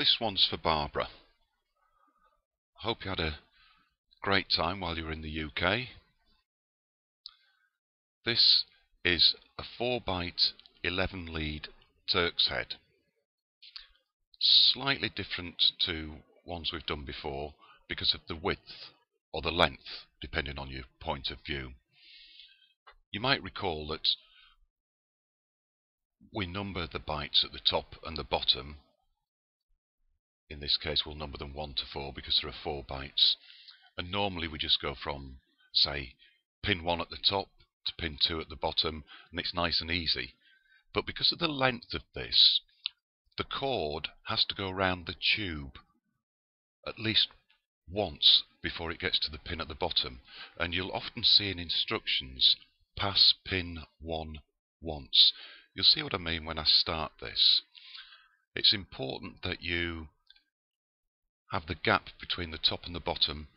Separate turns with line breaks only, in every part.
This one's for Barbara. I hope you had a great time while you were in the UK. This is a 4-byte 11 lead Turk's Head. Slightly different to ones we've done before because of the width or the length, depending on your point of view. You might recall that we number the bytes at the top and the bottom. In this case we'll number them 1 to 4 because there are 4 bytes, and normally we just go from, say, pin 1 at the top to pin 2 at the bottom, and it's nice and easy. But because of the length of this, the cord has to go around the tube at least once before it gets to the pin at the bottom, and you'll often see in instructions pass pin 1 once. You'll see what I mean when I start this. It's important that you have the gap between the top and the bottom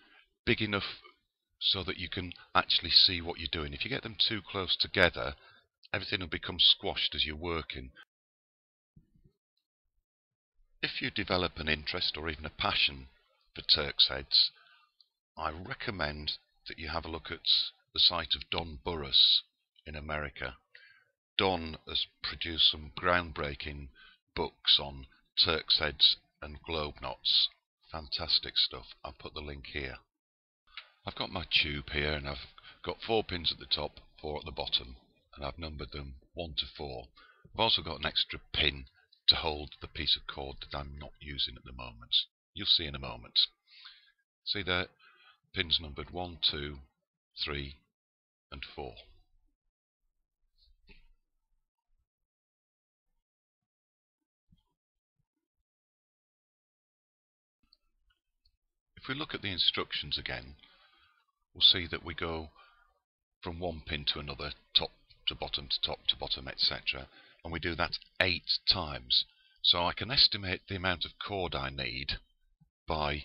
big enough so that you can actually see what you're doing. If you get them too close together, everything will become squashed as you're working. If you develop an interest or even a passion for Turk's Heads, I recommend that you have a look at the site of Don Burrus in America. Don has produced some groundbreaking books on Turk's Heads and globe knots. Fantastic stuff. I'll put the link here. I've got my tube here and I've got 4 pins at the top, 4 at the bottom, and I've numbered them 1 to 4. I've also got an extra pin to hold the piece of cord that I'm not using at the moment. You'll see in a moment. See there, pins numbered 1, 2, 3 and 4. If we look at the instructions again, we'll see that we go from one pin to another, top to top to bottom, etc. And we do that 8 times. So I can estimate the amount of cord I need by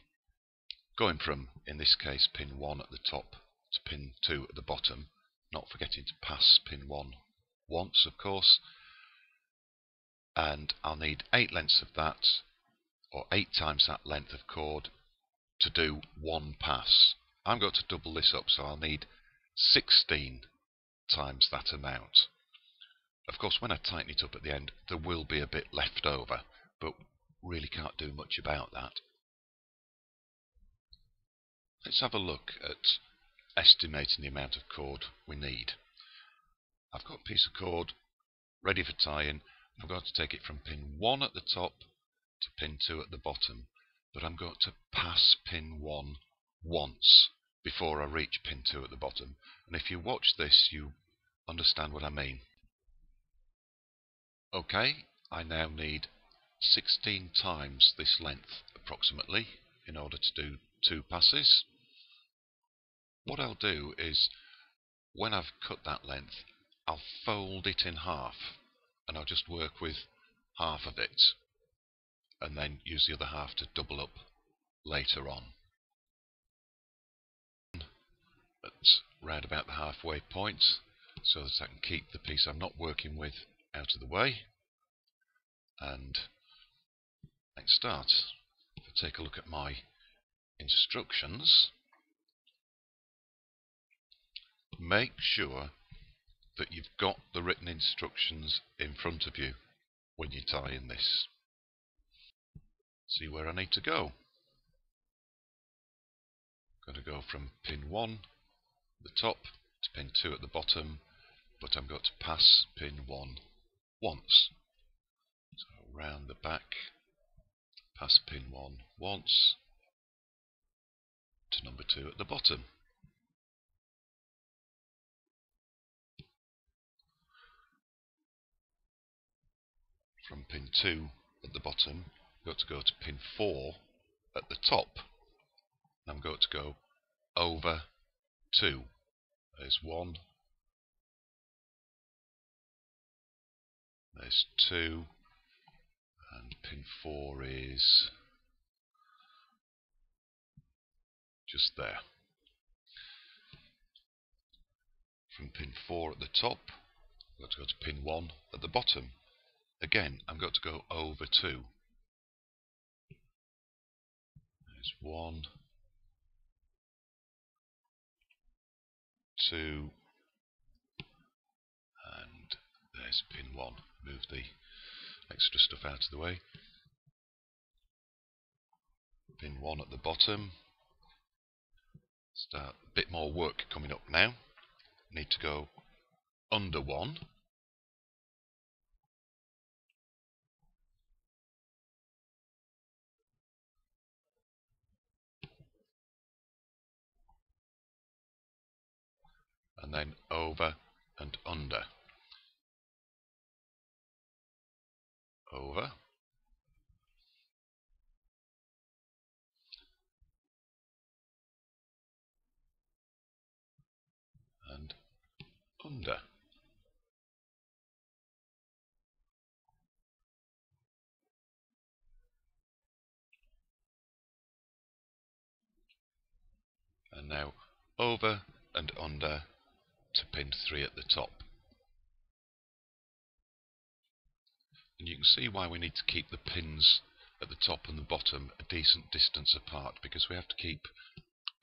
going from, in this case, pin 1 at the top to pin 2 at the bottom, not forgetting to pass pin 1 once, of course. And I'll need 8 lengths of that, or 8 times that length of cord, to do 1 pass. I'm going to double this up, so I'll need 16 times that amount. Of course, when I tighten it up at the end, there will be a bit left over, but really can't do much about that. Let's have a look at estimating the amount of cord we need. I've got a piece of cord ready for tying. I'm going to take it from pin 1 at the top to pin 2 at the bottom, but I'm going to pass pin 1 once before I reach pin 2 at the bottom. And if you watch this, you understand what I mean. Okay, I now need 16 times this length approximately in order to do 2 passes. What I'll do is, when I've cut that length, I'll fold it in half, and I'll just work with half of it, and then use the other half to double up later on. That's round about the halfway point, so that I can keep the piece I'm not working with out of the way. And let's start. If I take a look at my instructions, make sure that you've got the written instructions in front of you when you tie in this. See where I need to go. I'm going to go from pin 1 at the top to pin 2 at the bottom, but I'm going to pass pin 1 once. So round the back, pass pin 1 once to number 2 at the bottom. From pin 2 at the bottom, I'm going to go to pin 4 at the top. I'm going to go over 2. There's 1. There's 2. And pin 4 is just there. From pin 4 at the top, I'm going to go to pin 1 at the bottom. Again, I'm going to go over 2. There's 1, 2, and there's pin 1. Move the extra stuff out of the way. Pin 1 at the bottom. Start a bit more work coming up now. Need to go under 1. And then over and under. Over. And under. And now over and under to pin 3 at the top. And you can see why we need to keep the pins at the top and the bottom a decent distance apart, because we have to keep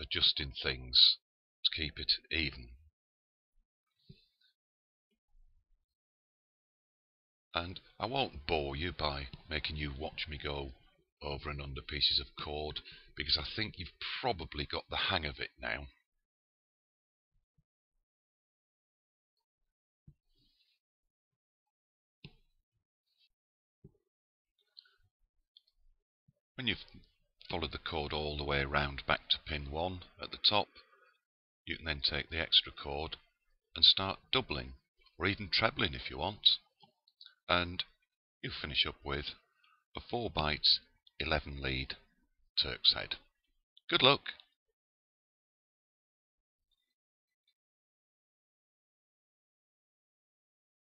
adjusting things to keep it even. And I won't bore you by making you watch me go over and under pieces of cord, because I think you've probably got the hang of it now. When you've followed the cord all the way around back to pin 1 at the top, you can then take the extra cord and start doubling, or even trebling if you want, and you finish up with a 4 bight 11 lead Turk's Head. Good luck!